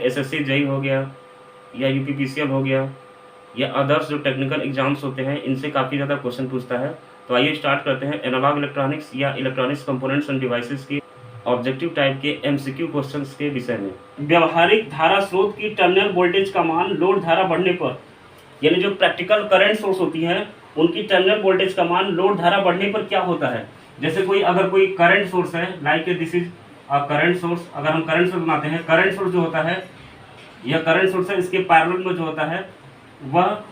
SSC JEE हो गया या यूपीपीसीएल हो गया या अदर्स जो टेक्निकल एग्जाम्स होते हैं, इनसे काफ़ी ज़्यादा क्वेश्चन पूछता है। तो आइए स्टार्ट करते हैं एनालॉग इलेक्ट्रॉनिक्स या इलेक्ट्रॉनिक्स कंपोनेंट्स एंड डिवाइसेस के ऑब्जेक्टिव टाइप के एमसीक्यू क्वेश्चंस के विषय में। व्यवहारिक धारा स्रोत की टर्मिनल वोल्टेज का मान लोड धारा बढ़ने पर, यानी जो प्रैक्टिकल करंट सोर्स होती है उनकी टर्मिनल वोल्टेज का मान लोड धारा बढ़ने पर क्या होता है। जैसे अगर कोई करंट सोर्स है, like this is a current source, अगर हम करंट सोर्स बनाते हैं, करंट सोर्स जो होता है, यह करंट सोर्स है, इसके पैरेलल में जो होता है वह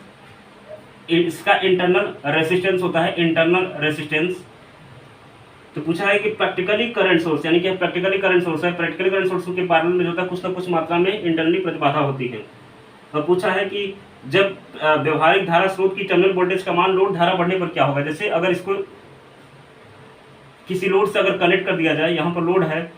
इसका इंटरनल रेजिस्टेंस होता है, इंटरनल रेजिस्टेंस। तो पूछा है कि प्रैक्टिकली करंट सोर्स, यानी कि प्रैक्टिकली करंट सोर्स है, प्रैक्टिकली करंट सोर्स के पैरेलल में जो होता है कुछ ना कुछ मात्रा में इंटरनली प्रतिबाधा होती है। और पूछा है कि जब व्यवहारिक धारा स्रोत की टर्मिनल वोल्टेज का मान लोड धारा बढ़ने पर क्या होगा। जैसे अगर इसको किसी लोड से अगर कनेक्ट कर दिया जाए, यहाँ पर लोड है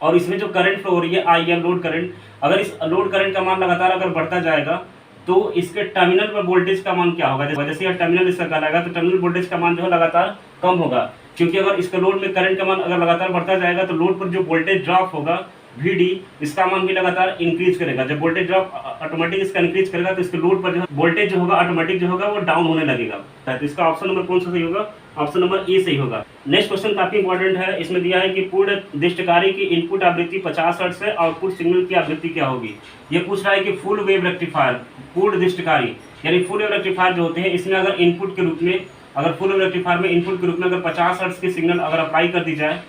और इसमें जो करंट फ्लो हो रही है आई या लोड करंट, अगर इस लोड करंट का मान लगातार अगर बढ़ता जाएगा तो इसके टर्मिनल पर वोल्टेज का मान क्या होगा। जैसे यह टर्मिनल इसका कहलाएगा तो टर्मिनल वोल्टेज का मान जो है लगातार कम होगा, क्योंकि अगर इसके लोड में करंट का मान अगर लगातार बढ़ता जाएगा तो लोड पर जो वोल्टेज ड्रॉप होगा VD, इसका मान भी लगातार इंक्रीज करेगा। जब वोल्टेज ड्रॉप ऑटोमेटिक इसका इंक्रीज करेगा तो इसके लोड पर जो वोल्टेज जो होगा ऑटोमेटिक जो होगा वो डाउन होने लगेगा। तो इसका ऑप्शन नंबर कौन सा सही होगा, ऑप्शन नंबर ए सही होगा। नेक्स्ट क्वेश्चन काफी इंपॉर्टेंट है, इसमें दिया है कि पूर्ण दृष्टकारी की इनपुट आवृत्ति 50 हर्ट्ज है, आउटपुट सिग्नल की आवृत्ति क्या होगी। ये पूछ रहा है कि फुल वेव रेक्टिफायर, पूर्ण दृष्टकारी यानी फुल वेव रेक्टिफायर जो होते हैं, इसमें अगर इनपुट के रूप में, अगर फुल वेव रेक्टिफायर में इनपुट के रूप में अगर 50 हर्ट्ज की सिग्नल अगर अप्लाई कर दी जाए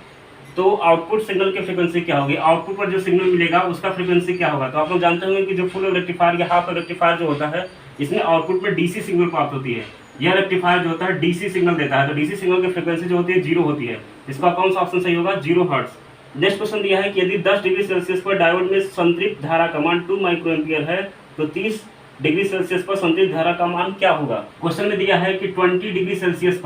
तो आउटपुट सिग्नल की फ्रीक्वेंसी क्या होगी, आउटपुट पर जो सिग्नल मिलेगा उसका फ्रीक्वेंसी क्या होगा। तो आप लोग जानते होंगे कि जो फुल वेव रेक्टिफायर या हाफ वेव रेक्टिफायर जो होता है, इसमें आउटपुट में डीसी सिग्नल प्राप्त होती है। यह रेक्टिफायर जो होता है डीसी सिग्नल देता है, तो डीसी सिग्नल की फ्रीक्वेंसी जो होती है 0 होती है। इसका कौन सा ऑप्शन सही होगा, 0 हर्ट्ज। नेक्स्ट क्वेश्चन दिया है कि यदि 10 डिग्री सेल्सियस पर डायोड में संतृप्त धारा का मान 2 माइक्रो एम्पियर है तो 30 डिग्री सेल्सियस पर संतृप्त धारा का मान क्या होगा। क्वेश्चन में दिया है कि 20 डिग्री सेल्सियस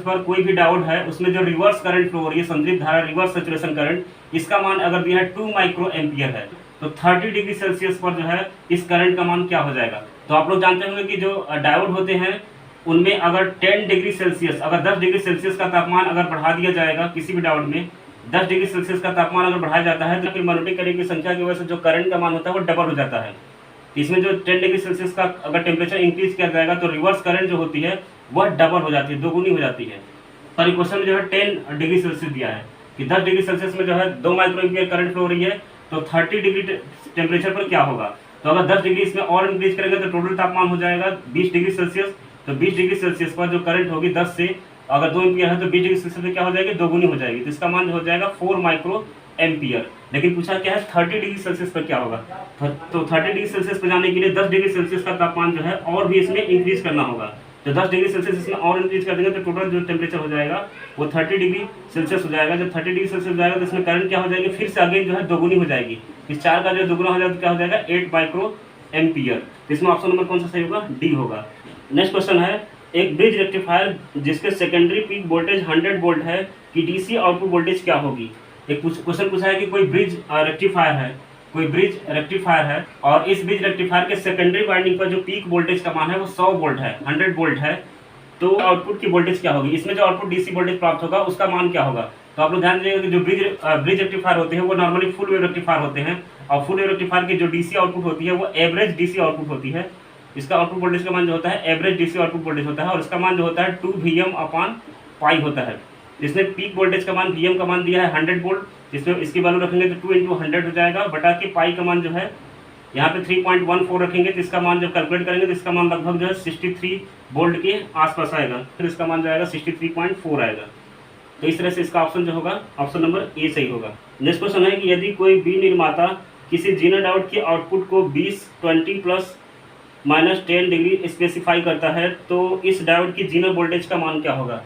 पर कोई भी डायोड है उसमें जो रिवर्स करंट फ्लो हो रही है, संतृप्त धारा, रिवर्स सैचुरेशन करंट, इसका मान अगर दिया है 2 माइक्रो एम्पियर है तो 30 डिग्री सेल्सियस पर जो है इस करंट का मान क्या हो जाएगा। तो आप लोग जानते होंगे कि जो डायोड होते हैं उनमें अगर 10 डिग्री सेल्सियस, अगर 10 डिग्री सेल्सियस का तापमान अगर बढ़ा दिया जाएगा, किसी भी डायोड में 10 डिग्री सेल्सियस का तापमान अगर बढ़ाया जाता है तो फिर मोनोटोनिक करंट की संख्या की वजह से जो करंट का मान होता है वो डबल हो जाता है। इसमें जो 10 डिग्री सेल्सियस का अगर टेम्परेचर इंक्रीज किया जाएगा तो रिवर्स करंट जो होती है वह डबल हो जाती है, दोगुनी हो जाती है। पर क्वेश्चन में जो है 10 डिग्री सेल्सियस दिया है कि 10 डिग्री सेल्सियस में जो है 2 माइक्रो एम्पियर करंट फ्लो हो रही है, तो 30 डिग्री टेम्परेचर पर क्या होगा। तो अगर 10 डिग्री इसमें और इंक्रीज करेंगे तो टोटल तापमान हो जाएगा 20 डिग्री सेल्सियस। तो 20 डिग्री सेल्सियस पर जो करंट होगी 10 से अगर 2 एम्पियर है तो 20 डिग्री सेल्सियस पर क्या हो जाएगी, दोगुनी हो जाएगी। तो इसका मान हो जाएगा 4 माइक्रो एम्पियर। लेकिन पूछा क्या है 30 डिग्री सेल्सियस पर क्या होगा। तो 30 डिग्री सेल्सियस पर जाने के लिए 10 डिग्री सेल्सियस का तापमान जो है और भी इसमें इंक्रीज करना होगा। तो 10 डिग्री सेल्सियस इसमें और इंक्रीज कर देंगे तो टोटल जो टेम्परेचर हो जाएगा वो 30 डिग्री सेल्सियस हो जाएगा। जब 30 डिग्री सेल्सियस हो जाएगा तो इसमें करंट क्या हो जाएगी, फिर से अगेन जो है दोगुनी हो जाएगी। इस 4 का जो दोगुना हो जाएगा तो क्या हो जाएगा 8 माइक्रो एम्पियर। इसमें ऑप्शन नंबर कौन सा सही होगा, डी होगा। नेक्स्ट क्वेश्चन है, एक ब्रिज रेक्टिफायर जिसके सेकेंडरी पीक वोल्टेज 100 वोल्ट है कि डीसी आउटपुट वोल्टेज क्या होगी। एक क्वेश्चन पूछा है कि कोई ब्रिज रेक्टिफायर है, कोई ब्रिज रेक्टिफायर है और इस ब्रिज रेक्टिफायर के सेकेंडरी वाइंडिंग पर जो पीक वोल्टेज का मान है वो 100 वोल्ट है, 100 वोल्ट है, तो आउटपुट की वोल्टेज क्या होगी। इसमें जो आउटपुट डीसी वोल्टेज प्राप्त होगा उसका मान क्या होगा। तो आप लोग ध्यान दीजिएगा कि जो ब्रिज रेक्टिफायर होते हैं वो नॉर्मली फुल वेव रेक्टिफायर होते हैं और फुल वेव रेक्टिफायर की जो डीसी आउटपुट होती है वो एवरेज डीसी आउटपुट होती है। इसका आउटपुट वोल्टेज का मान जो होता है एवरेज डीसी आउटपुट वोल्टेज होता है और इसका मान जो होता है 2 Vm/π होता है। इसमें पीक वोल्टेज का मान Vm का मान दिया है 100 वोल्ट, जिसमें इसकी वैल्यू रखेंगे तो 2 × 100 हो जाएगा, बटा के पाई का मान जो है यहाँ पे 3.14 रखेंगे तो इसका मान जब कैलकुलेट करेंगे तो इसका मान लगभग जो है 63 वोल्ट के आसपास आएगा, फिर इसका मान जो आएगा 63.4 आएगा। तो इस तरह से इसका ऑप्शन जो होगा ऑप्शन नंबर ए सही होगा। नेक्स्ट क्वेश्चन है कि यदि कोई विनिर्माता किसी जीना डायोड की आउटपुट को 20, 20 प्लस माइनस 10 डिग्री स्पेसिफाई करता है तो इस डायोड की जीना वोल्टेज का मान क्या होगा।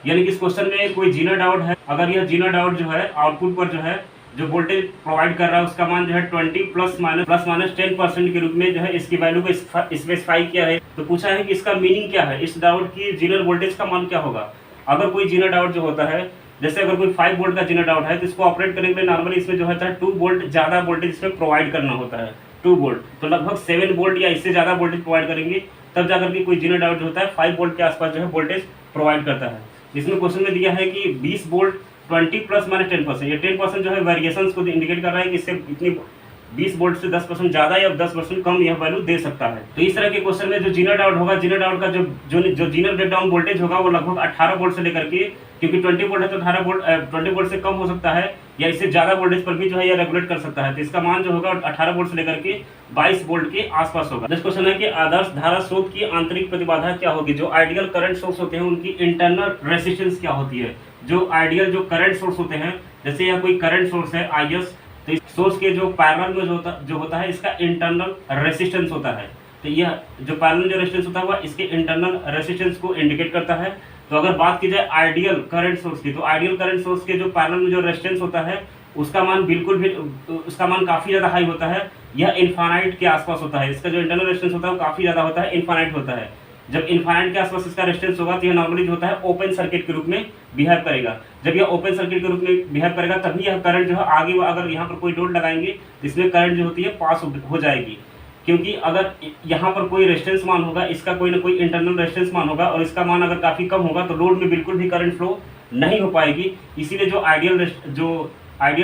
यानी कि इस क्वेश्चन में कोई जीना डायोड है, अगर यह जीना डायोड जो है आउटपुट पर जो है जो वोल्टेज प्रोवाइड कर रहा है उसका मान जो है 20 प्लस माइनस 10% के रूप में जो है इसकी वैल्यू को स्पेसिफाई किया है। तो पूछा है कि इसका मीनिंग क्या है, इस डायोड की जीनर वोल्टेज का मान क्या होगा। अगर कोई जीना डायोड जो होता है, जैसे अगर कोई 5 वोल्ट का जीना डायोड है तो इसको ऑपरेट करने के लिए नॉर्मली इसमें जो होता है 2 वोल्ट ज़्यादा वोल्टेज इसमें प्रोवाइड करना होता है, 2 वोल्ट, तो लगभग 7 वोल्ट या इससे ज़्यादा वोल्टेज प्रोवाइड करेंगे तब जाकर के कोई जीना डायोड जो होता है 5 वोल्ट के आसपास जो है वोल्टेज प्रोवाइड करता है। इसमें क्वेश्चन में दिया है कि 20 वोल्ट 20 प्लस माइनस 10%, ये 10% जो है वेरिएशंस को इंडिकेट कर रहा है कि इससे इतनी 20 वोल्ट से 10% ज़्यादा या 10% कम यह वैल्यू दे सकता है। तो इस तरह के क्वेश्चन में जो जीनर डायोड होगा, जीनर डायोड का जो जीनर ब्रेकडाउन वोल्टेज होगा वो लगभग 18 वोल्ट से लेकर के, क्योंकि 20 वोल्ट है तो 18 वोल्ट 20 वोल्ट से कम हो सकता है या इससे ज़्यादा वोल्टेज पर भी जो है यह रेगुलेट कर सकता है। तो इसका मान जो होगा 18 वोल्ट से लेकर के 22 वोल्ट के आसपास होगा। नेक्स्ट क्वेश्चन है कि आदर्श धारा स्रोत की आंतरिक प्रतिबाधा क्या होगी। जो आइडियल करंट सोर्स होते हैं उनकी इंटरनल रेसिस्टेंस क्या होती है। जो आइडियल जो करंट सोर्स होते हैं, जैसे यह कोई करंट सोर्स है IS, तो इस सोर्स के जो पैरेलल में जो होता है इसका इंटरनल रेसिस्टेंस होता है। तो यह जो पैरेलल जो रेसिस्टेंस होता है वह इसके इंटरनल रेसिस्टेंस को इंडिकेट करता है। तो अगर बात की जाए आइडियल करंट सोर्स की, तो आइडियल करंट सोर्स के जो पैरेलल में जो रेजिस्टेंस होता है उसका मान बिल्कुल भी उसका मान काफ़ी ज़्यादा हाई होता है। यह इनफाइनाइट के आसपास होता है। इसका जो इंटरनल रेजिस्टेंस होता है वो काफ़ी ज़्यादा होता है, इनफाइनाइट होता है। जब इनफाइनाइट के आसपास इसका रेजिस्टेंस होगा तो यह नॉर्मली जो होता है ओपन सर्किट के रूप में बिहेव करेगा। जब यह ओपन सर्किट के रूप में बिहेव करेगा तभी यह करंट जो है आगे, अगर यहाँ पर कोई लोड लगाएंगे तो इसमें करंट जो होती है पास हो जाएगी। क्योंकि अगर यहाँ पर कोई रेजिस्टेंस मान होगा, इसका कोई ना कोई इंटरनल रेजिस्टेंस मान होगा और इसका मान अगर काफ़ी कम होगा तो लोड में बिल्कुल भी करंट फ्लो नहीं हो पाएगी। इसीलिए जो आइडियल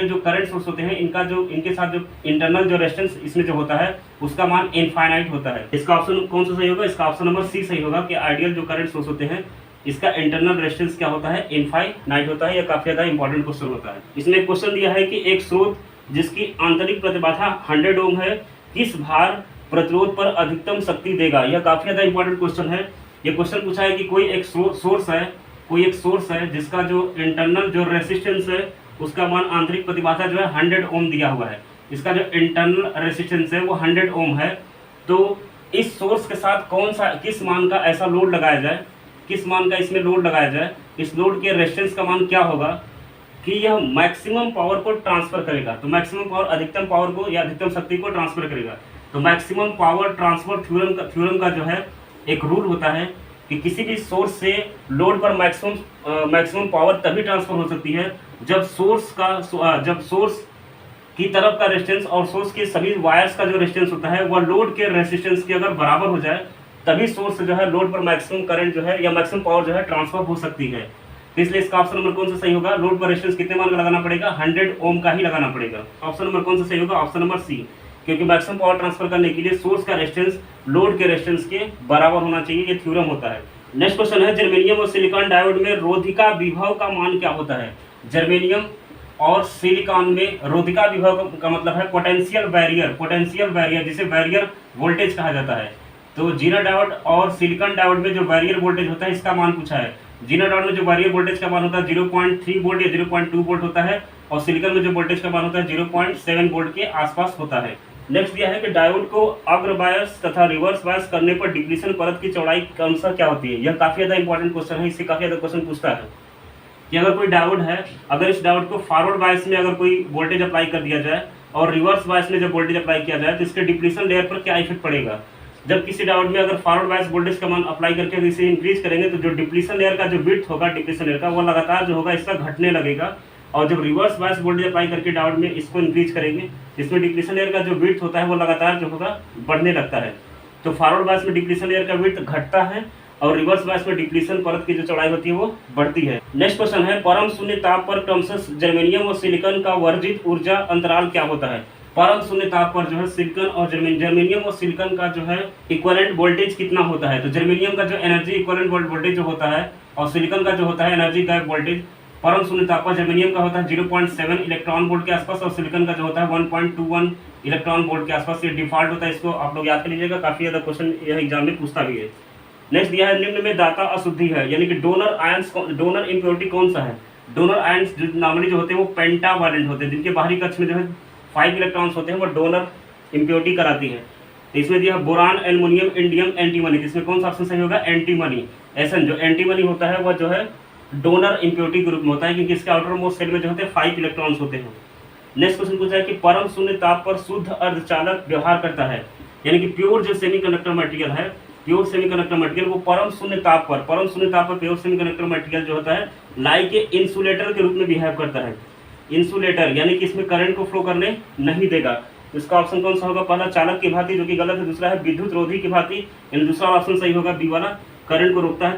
जो करंट सोर्स होते हैं इनके साथ जो इंटरनल जो रेजिस्टेंस इसमें जो होता है उसका मान इनफाइनाइट होता है। इसका ऑप्शन कौन सा सही होगा? इसका ऑप्शन नंबर सी सही होगा कि आइडियल जो करंट सोर्स होते हैं इसका इंटरनल रेजिस्टेंस क्या होता है? इनफाइनाइट होता है। यह काफ़ी ज़्यादा इंपॉर्टेंट क्वेश्चन होता है। इसमें क्वेश्चन दिया है कि एक स्रोत जिसकी आंतरिक प्रतिबाधा 100 ओम है किस भार प्रतिरोध पर अधिकतम शक्ति देगा। यह काफ़ी ज़्यादा इंपॉर्टेंट क्वेश्चन है। यह क्वेश्चन पूछा है कि कोई एक सोर्स है जिसका जो इंटरनल जो रेसिस्टेंस है उसका मान आंतरिक प्रतिबाधा जो है 100 ओम दिया हुआ है। इसका जो इंटरनल रेसिस्टेंस है वो 100 ओम है। तो इस सोर्स के साथ किस मान का ऐसा लोड लगाया जाए, किस मान का इसमें लोड लगाया जाए, इस लोड के रेजिस्टेंस का मान क्या होगा कि यह मैक्सिमम पावर को ट्रांसफर करेगा। तो मैक्सिमम पावर अधिकतम पावर को या अधिकतम शक्ति को ट्रांसफर करेगा। तो मैक्सिमम पावर ट्रांसफर थ्योरम का जो है एक रूल होता है कि किसी भी सोर्स से लोड पर मैक्सिमम पावर तभी ट्रांसफर हो सकती है जब सोर्स की तरफ का रेजिस्टेंस और सोर्स के सभी वायर्स का जो रेजिस्टेंस होता है वह लोड के रेजिस्टेंस के अगर बराबर हो जाए तभी सोर्स से जो है लोड पर मैक्सिमम करंट जो है या मैक्सिमम पावर जो है ट्रांसफर हो सकती है। तो इसलिए इसका ऑप्शन नंबर कौन सा सही होगा? लोड पर रेजिस्टेंस कितने मान का लगाना पड़ेगा? 100 ओम का ही लगाना पड़ेगा। ऑप्शन नंबर कौन सा सही होगा? ऑप्शन नंबर सी, क्योंकि मैक्सिमम पावर ट्रांसफर करने के लिए सोर्स का रेजिस्टेंस लोड के रेजिस्टेंस के बराबर होना चाहिए। ये थ्योरम होता है। नेक्स्ट क्वेश्चन है जर्मेनियम और सिलिकॉन डायोड में रोधिका विभव का मान क्या होता है। जर्मेनियम और सिलिकॉन में रोधिका विभव का मतलब है पोटेंशियल बैरियर जिसे बैरियर वोल्टेज कहा जाता है। तो जीनर डायोड और सिलिकॉन डायोड में जो बैरियर वोल्टेज होता है इसका मान पूछा है। जीनर डायोड में जो बैरियर वोल्टेज का मान होता है 0.3 वोल्ट या 0.2 वोल्ट होता है और सिलिकॉन में जो वोल्टेज का मान होता है 0.7 वोल्ट के आसपास होता है। नेक्स्ट दिया है कि डायोड को अग्र बायस तथा रिवर्स बायस करने पर डिप्लीशन परत की चौड़ाई क्रमशः क्या होती है। यह काफ़ी ज़्यादा इंपॉर्टेंट क्वेश्चन है। इससे काफ़ी ज़्यादा क्वेश्चन पूछता है कि अगर कोई डायोड है, अगर इस डायोड को फॉरवर्ड बायस में अगर कोई वोल्टेज अप्लाई कर दिया जाए और रिवर्स बायस में जब वोल्टेज अप्लाई किया जाए तो इसके डिप्लीशन लेयर पर क्या इफेक्ट पड़ेगा। जब किसी डायोड में अगर फॉरवर्ड बायस वोल्टेज का मान अप्लाई करके इसे इंक्रीज करेंगे तो जो डिप्लीशन लेयर का जो विड्थ होगा डिप्लीशन लेयर का वो लगातार जो होगा इसका घटने लगेगा। और जब रिवर्स बायस वोल्टेज अप्लाई करके डायोड में इसको इंक्रीज करेंगे इसमें डिप्लीशन लेयर का जो विड्थ होता है वो लगातार जो होगा बढ़ने लगता है। तो फॉरवर्ड बायस में डिप्लीशन लेयर का विड्थ घटता है और रिवर्स बायस में डिप्लीशन परत की जो चौड़ाई होती है वो बढ़ती है। नेक्स्ट क्वेश्चन है परम शून्य ताप पर क्रमशः जर्मेनियम और सिलिकॉन का वर्जित ऊर्जा अंतराल क्या होता है। परम शून्य ताप पर जो है सिलिकॉन और जर्मेनियम और सिलिकॉन का जो है इक्विवेलेंट वोल्टेज कितना होता है। तो जर्मेनियम का जो एनर्जी इक्विवेलेंट वोल्टेज जो होता है और सिलिकॉन का जो होता है एनर्जी गैप वोल्टेज परम शून्य ताप पर जर्मेनियम का होता है 0.7 इलेक्ट्रॉन वोल्ट के आसपास और सिलिकॉन का जो होता है 1.21 इलेक्ट्रॉन वोल्ट के आसपास। ये डिफॉल्ट होता है, इसको आप लोग याद कर लीजिएगा, काफ़ी ज़्यादा क्वेश्चन यह एग्जाम में पूछता भी है। नेक्स्ट दिया है निम्न में दाता अशुद्धि है, यानी कि डोनर इम्प्योरिटी कौन सा है। डोनर आयंस जो नॉर्मली जो होते हैं वो पेंटावैलेंट होते हैं, जिनके बाहरी कक्ष में जो है 5 इलेक्ट्रॉन्स होते हैं, वो डोनर इम्प्योरिटी कराती है। तो इसमें दिया है बोरान, एल्युमिनियम, इंडियम, एंटीमनी। इसमें कौन सा ऑप्शन सही होगा? एंटीमनी। एसन जो एंटीमनी होता है वह जो है डोनर इम्प्योरिटी ग्रुप में होता है, क्योंकि इसके आउटर मोस्ट सेल में जो होते हैं 5 इलेक्ट्रॉन्स होते हैं। नेक्स्ट क्वेश्चन पूछा है कि परम शून्य ताप पर शुद्ध अर्धचालक व्यवहार करता है, यानी कि प्योर जो सेमीकंडक्टर मटेरियल है, प्योर सेमीकंडक्टर मटेरियल वो परम शून्य ताप पर प्योर सेमीकंडक्टर मटेरियल जो होता है लाइक ए इंसुलेटर के रूप में बिहेव करता है। इंसुलेटर यानी कि इसमें करंट को फ्लो करने नहीं देगा। तो इसका ऑप्शन कौन सा होगा? पहला चालक की भांति जो कि गलत है, दूसरा है विद्युत रोधी की भांति, यानी दूसरा ऑप्शन सही होगा बी वाला, करंट को रोकता है।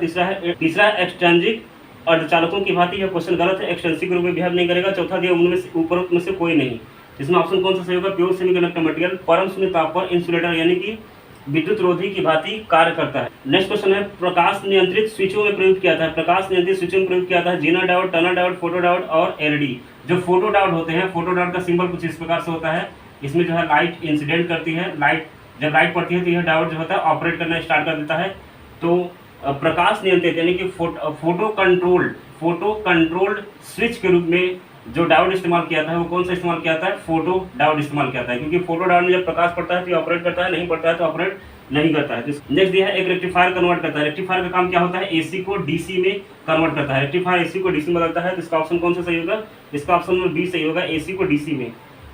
तीसरा है एक्सटेंजिक अर्धचालकों की भांति, यह क्वेश्चन गलत है, एक्सटेंसिव के रूप में बिहेव नहीं करेगा। चौथा दिया उनमें से ऊपर में से कोई नहीं। इसमें ऑप्शन कौन सा सही होगा? प्योर सेमीकंडक्टर मटेरियल परम शून्य ताप पर इंसुलेटर यानी कि विद्युत रोधी की भांति कार्य करता है। नेक्स्ट क्वेश्चन है, प्रकाश नियंत्रित स्विचों में प्रयुक्त किया था। प्रकाश नियंत्रित स्विचों में प्रयुक्त किया था Zener diode, tunnel diode, photo diode और एलईडी। जो फोटो डायोड होते हैं, फोटो डायोड का सिंबल कुछ इस प्रकार से होता है। इसमें जो है लाइट इंसिडेंट करती है, लाइट जब लाइट पड़ती है तो यह डायोड जो होता है ऑपरेट करना स्टार्ट कर देता है। तो प्रकाश नियंत्रित यानी कि फोटो कंट्रोल्ड स्विच के रूप में जो डायोड इस्तेमाल किया था वो कौन सा इस्तेमाल किया था? फोटो डायोड इस्तेमाल किया था, क्योंकि फोटो डायोड में जब प्रकाश पड़ता है तो ऑपरेट करता है, नहीं पड़ता है तो ऑपरेट नहीं करता है। नेक्स्ट दिया है, एक रेक्टिफायर कन्वर्ट करता है। रेक्टिफायर का काम क्या होता है? एसी को डीसी में कन्वर्ट करता है। रेक्टिफायर एसी को डीसी में बदलता है, तो इसका ऑप्शन कौन सा सही होगा? इसका ऑप्शन नंबर बी सही होगा, एसी को डीसी में।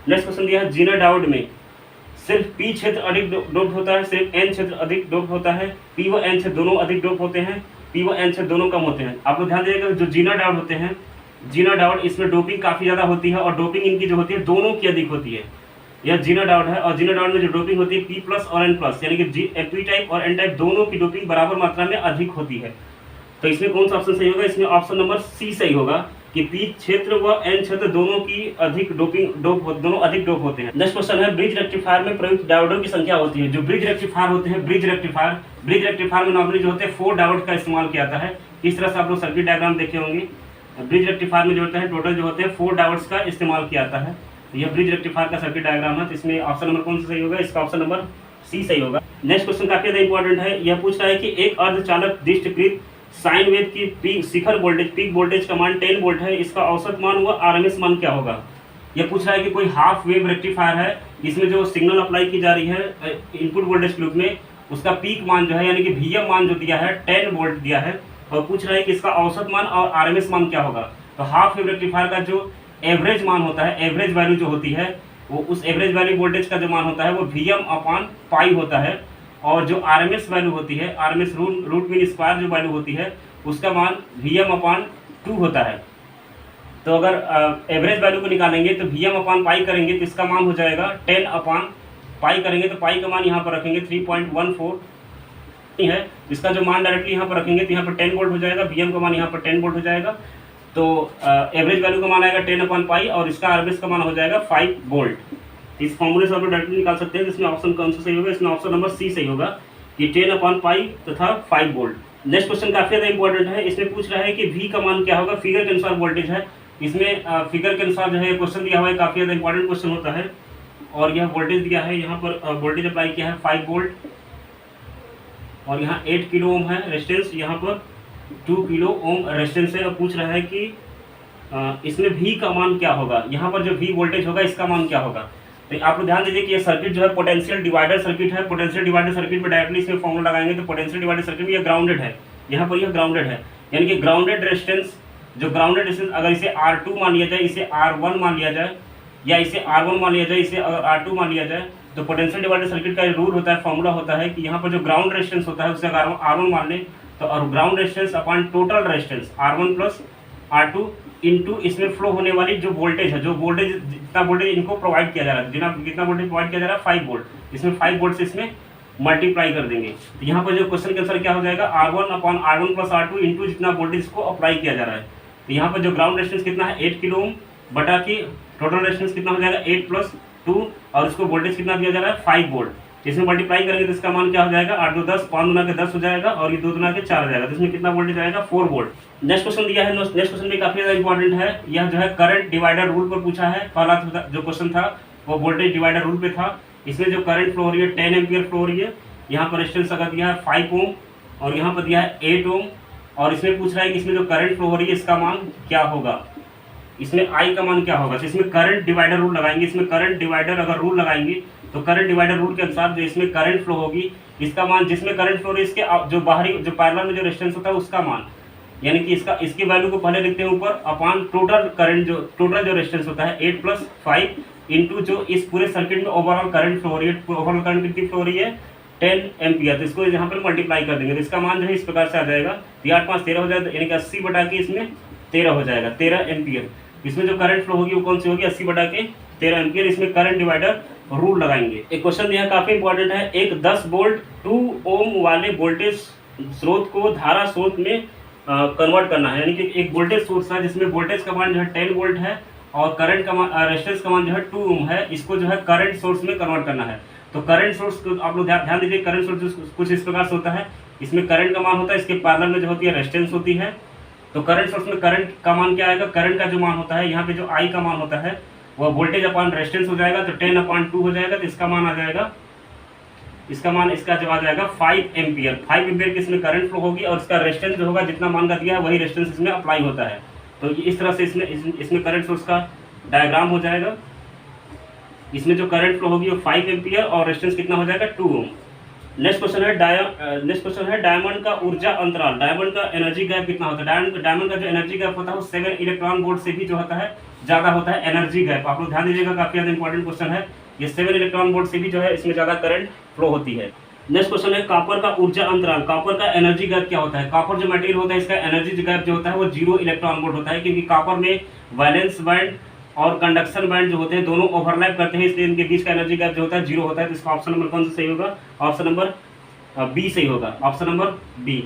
नेक्स्ट क्वेश्चन दिया है, जीना डायोड में सिर्फ पी क्षेत्र अधिक डोप होता है, सिर्फ एन क्षेत्र अधिक डोप होता है, पी व एन क्षेत्र दोनों अधिक डोप होते हैं, पी व एन क्षेत्र दोनों कम होते हैं। आप लोग ध्यान दीजिएगा, जो जीना डायोड होते हैं, जीना डायोड इसमें डोपिंग काफी ज्यादा होती है और डोपिंग इनकी जो होती है दोनों की अधिक होती है। यह जीना डायोड है और जीना डायोड में जो डोपिंग होती है पी प्लस और एन प्लस, यानी कि पी टाइप और एन टाइप दोनों की डोपिंग बराबर मात्रा में अधिक होती है। तो इसमें कौन सा ऑप्शन सही होगा? इसमें ऑप्शन नंबर सी सही होगा कि पी क्षेत्र व एन क्षेत्र दोनों की अधिक दोनों अधिक डोप होते हैं। नेक्स्ट क्वेश्चन है, ब्रिज रेक्टिफायर में प्रयुक्त डायोडों की संख्या होती है। जो ब्रिज रेक्टिफायर होते हैं, ब्रिज रेक्टिफायर में नॉर्मली जो होते हैं 4 डायोड का इस्तेमाल किया जाता है। इस तरह से आप लोग सर्किट डायग्राम देखे होंगे। ब्रिज रेक्टिफायर में जो होता है टोटल जो होते हैं 4 डायोड्स का इस्तेमाल किया जाता है। यह ब्रिज रेक्टिफायर का सर्किट डायग्राम है। तो इसमें ऑप्शन नंबर कौन सा सही होगा? इसका ऑप्शन नंबर सी सही होगा। नेक्स्ट क्वेश्चन काफी ज्यादा इंपॉर्टेंट है। यह पूछ रहा है कि एक अर्धचालक दीष्टकृत साइन वेव की शिखर वोल्टेज पीक वोल्टेज का मान 10 वोल्ट है, इसका औसत मान व आरएमएस मान क्या होगा? यह पूछ रहा है कि कोई हाफ वेव रेक्टिफायर है, इसमें जो सिग्नल अप्लाई की जा रही है इनपुट वोल्टेज के रूप में, उसका पीक मान जो है यानी कि वीएम मान जो दिया है 10 वोल्ट दिया है, और पूछ रहा है कि इसका औसत मान और आरएमएस मान क्या होगा। तो हाफ वेव रेक्टिफायर का जो एवरेज मान होता है, एवरेज वैल्यू जो होती है, वो उस एवरेज वैल्यू वोल्टेज का जो मान होता है वो Vm/π होता है, और जो आरएमएस वैल्यू होती है, आरएमएस रूट मीन स्क्वायर जो वैल्यू होती है उसका मान Vm/2 होता है। तो अगर एवरेज वैल्यू को निकालेंगे तो Vm/π करेंगे तो इसका मान हो जाएगा 10/π करेंगे तो पाई का मान यहाँ पर रखेंगे 3.14 है। इसका जो मान डायरेक्टली यहाँ पर रखेंगे तो यहाँ पर 10 वोल्ट हो जाएगा, Vm का मान यहाँ पर 10 वोल्ट हो जाएगा। तो एवरेज वैल्यू का मान आएगा 10/π और इसका आरएमएस का मान हो जाएगा 5 वोल्ट। इस फॉर्मूले से आप लोग डायरेक्टली निकाल सकते हैं। इसमें ऑप्शन कौन सा सही होगा? इसमें ऑप्शन नंबर सी सही होगा कि 10/π तथा 5 वोल्ट। नेक्स्ट क्वेश्चन काफी ज्यादा इंपॉर्टेंट है। इसमें पूछ रहा है कि V का मान क्या होगा? फिगर के अनुसार वोल्टेज है। इसमें फिगर के अनुसार जो है क्वेश्चन दिया हुआ है, काफी ज्यादा इंपॉर्टेंट क्वेश्चन होता है। और यह वोल्टेज दिया है, यहाँ पर वोल्टेज अप्लाई किया है 5 वोल्ट और यहाँ 8 किलो ओम है रेजिस्टेंस, यहाँ पर 2 किलो ओम रेजिस्टेंस है। और पूछ रहा है कि इसमें V का मान क्या होगा? यहाँ पर जो V वोल्टेज होगा इसका मान क्या होगा? तो आप लोग ध्यान दीजिए कि ये सर्किट जो है पोटेंशियल डिवाइडर सर्किट है। पोटेंशियल डिवाइडर सर्किट में डायरेक्टली इसमें फॉर्मूला लगाएंगे तो पोटेंशियल डिवाइडर सर्किट में ये ग्राउंडेड है, यहाँ पर यह ग्राउंडेड है, यानी कि ग्राउंडेड रेजिस्टेंस, जो ग्राउंडेड रेजिस्टेंस अगर इसे R2 मान लिया जाए, इसे R1 मान लिया जाए, या इसे R1 मान लिया जाए, इसे अगर R2 मान लिया जाए, तो पोटेंशियल डिवाइडर सर्किट का रूल होता है, फॉर्मूला होता है कि यहाँ पर जो ग्राउंड रेजिस्टेंस होता है उसे अगर R1 मान लें तो ground resistance upon total resistance R1 plus R2 into इसमें फ्लो होने वाली जो वोल्टेज है, जो वोल्टेज जितना वोल्टेज इनको प्रोवाइड किया जा रहा है, जितना वोल्टेज प्रोवाइड किया जा रहा है 5 वोल्ट, इसमें 5 वोल्ट से इसमें मल्टीप्लाई कर देंगे। तो यहाँ पर जो क्वेश्चन के आंसर क्या हो जाएगा? R1/R1 प्लस R2 इंटू जितना वोल्टेज को अप्लाई किया जा रहा है। तो यहाँ पर जो ग्राउंड रेजिस्टेंस कितना है 8 किलो ओम बटा की टोटल रेजिस्टेंस कितना हो जाएगा 8 + 2 और इसको वोल्टेज कितना दिया जा रहा है 5 वोल्ट। इसमें मल्टीप्लाई करेंगे तो इसका मान क्या हो जाएगा 8 × 2 = 10, 5 × 2 = 10 हो जाएगा और ये 2 × 2 = 4 हो जाएगा। तो इसमें कितना वोल्टेज आएगा 4 वोल्ट। नेक्स्ट क्वेश्चन दिया है, नेक्स्ट क्वेश्चन भी काफी ज्यादा इंपॉर्टेंट है। यह जो है करंट डिवाइडर रूल पर पूछा है। पहला जो क्वेश्चन था वो वोल्टेज डिवाइडर रूल पे था। इसमें जो करंट फ्लो हो रही है 10 एम्पियर फ्लो हो रही है। यहाँ पर रेजिस्टेंस अगर दिया है 5 ओम और यहाँ पर दिया है 8 ओम और इसमें पूछ रहा है कि इसमें जो करंट फ्लो हो रही है इसका मान क्या होगा, इसमें I का मान क्या होगा। तो इसमें करंट डिवाइडर रूल लगाएंगे। इसमें करंट डिवाइडर अगर रूल लगाएंगे तो करंट डिवाइडर रूल के अनुसार जो इसमें करंट फ्लो होगी इसका मान, जिसमें करंट फ्लो हो रही है इसके जो बाहरी जो पैरेलल में जो रेजिस्टेंस होता है उसका मान, यानी कि इसकी वैल्यू को पहले लिखते हैं ऊपर अपॉन टोटल करंट टोटल जो रेजिस्टेंस होता है 8 + 5 इंटू जो इस पूरे सर्किट में ओवरऑल करंट फ्लो हो रही है। ओवरऑल करंट कितनी फ्लो हो रही है 10 एम्पियर। तो इसको यहाँ पर मल्टीप्लाई कर देंगे तो इसका मान जो है इस प्रकार से आ जाएगा 8 × 5 = 13 हो जाएगा, यानी कि 80 बटा के इसमें 13 हो जाएगा, 13 एम्पियर। इसमें जो करंट फ्लो होगी वो कौन सी होगी 80 बटा के 13 एम्पियर। इसमें करंट डिवाइडर रूल लगाएंगे। एक क्वेश्चन यह काफी इंपॉर्टेंट है। एक 10 वोल्ट 2 ओम वाले वोल्टेज स्रोत को धारा स्रोत में कन्वर्ट करना है, यानी कि एक वोल्टेज सोर्स है जिसमें वोल्टेज का मान जो है 10 वोल्ट है और करंट का मान रेजिस्टेंस का मान जो है 2 ओम है, इसको जो है करंट सोर्स में कन्वर्ट करना है। तो करंट सोर्स को आप लोग ध्यान दीजिए, करंट सोर्स कुछ इस प्रकार से होता है, इसमें करंट का मान होता है, इसके पैरेलल में जो होती है रेजिस्टेंस होती है। तो करंट सोर्स में करंट का मान क्या आएगा, करंट का जो मान होता है यहाँ पे जो आई का मान होता है वह वोल्टेज अपॉन रेजिस्टेंस हो जाएगा, तो 10/2 हो जाएगा। तो इसका मान आ जाएगा, इसका मान इसका जो आ जाएगा 5 एम्पियर। 5 एम्पियर की इसमें करंट फ्लो होगी और इसका रेजिस्टेंस जो होगा जितना मान का दिया है वही रेजिस्टेंस इसमें अप्लाई होता है। तो इस तरह से इसमें करंट सोर्स का डायग्राम हो जाएगा। इसमें जो करंट फ्लो होगी वो 5 एम्पियर और रेजिस्टेंस कितना हो जाएगा 2 ओम। नेक्स्ट क्वेश्चन है डायमंड का ऊर्जा अंतराल, डायमंड का एनर्जी गैप कितना होता है। डायमंड का जो एनर्जी गैप होता है वो 7 इलेक्ट्रॉन वोल्ट से भी जो होता है ज़्यादा होता है एनर्जी गैप। आप लोग ध्यान दीजिएगा, काफी ज़्यादा इंपॉर्टेंट क्वेश्चन है ये। 7 इलेक्ट्रॉन वोल्ट से भी जो है इसमें ज़्यादा करंट फ्लो होती है। नेक्स्ट क्वेश्चन है कॉपर का ऊर्जा अंतराल, कॉपर का एनर्जी गैप क्या होता है। कॉपर जो मटेरियल होता है इसका एनर्जी गैप जो होता है वो 0 इलेक्ट्रॉन वोल्ट होता है, क्योंकि कॉपर में वैलेंस बैंड और कंडक्शन बैंड जो होते हैं दोनों ओवरलैप करते हैं, इसलिए इनके बीच का एनर्जी गैप जो होता है 0 होता है। तो इसका ऑप्शन नंबर कौन सा सही होगा, ऑप्शन नंबर बी सही होगा, option number B.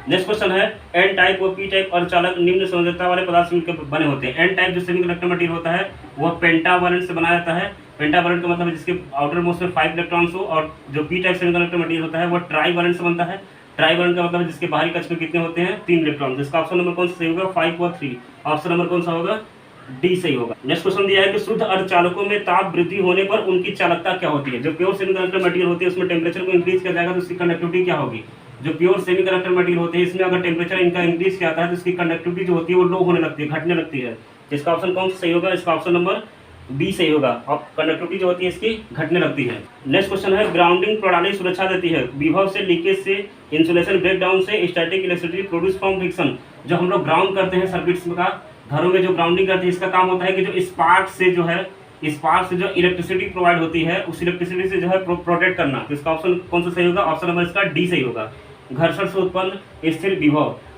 Next question है एन टाइप और पी टाइप अर्धचालक निम्न संयोजकता वाले पदार्थ से मिलकर बने होते हैं। एन टाइप जो सेमीकंडक्टर मटेरियल होता है वह पेंटावैलेंट से बनाया जाता है। पेंटावैलेंट का मतलब है जिसके आउटर मोस्ट में 5 इलेक्ट्रॉन्स हो, और जो पी टाइप सेमीकंडक्टर मटेरियल होता है वह ट्राईवैलेंट से बनता है। ट्राईवैलेंट का मतलब है जिसके बाहरी कक्ष में कितने होते हैं 3 इलेक्ट्रॉन। इसका ऑप्शन नंबर कौन सा सही होगा, 5 और 3, ऑप्शन नंबर कौन सा होगा, डी सही होगा। नेक्स्ट क्वेश्चन दिया है कि शुद्ध अर्धचालकों में ताप वृद्धि होने पर उनकी चालकता क्या होती है। जो प्योर सेमीकंडक्टर मटेरियल होती है उसमें टेम्परेचर को इंक्रीज किया जाएगा तो उसकी कंडक्टिविटी क्या होगी। जो प्योर सेमीकंडक्टर मटेरियल होते हैं इसमें अगर टेम्परेचर इनका इंक्रीज किया जाता है तो इसकी कंडक्टिविटी जो होती है वो लो होने लगती है, घटने लगती है। इसका ऑप्शन कौन सा सही होगा, इसका ऑप्शन नंबर बी सही होगा, और कंडक्टिविटी जो होती है इसकी घटने लगती है। नेक्स्ट क्वेश्चन है ग्राउंडिंग प्रणाली सुरक्षा देती है विभव से, लीकेज से, इंसुलेशन ब्रेकडाउन से, static electricity produce from friction. जो हम लोग ग्राउंड करते हैं सर्किट्स का, घरों में जो ग्राउंडिंग करते हैं इसका काम होता है कि जो स्पार्क से जो है, स्पार्क से जो इलेक्ट्रिसिटी प्रोवाइड होती है उस इलेक्ट्रिसिटी से जो है प्रोटेक्ट करना। तो इसका ऑप्शन कौन सा सही होगा, ऑप्शन नंबर इसका डी सही होगा, घर्षण से उत्पन्न स्थिर विभव।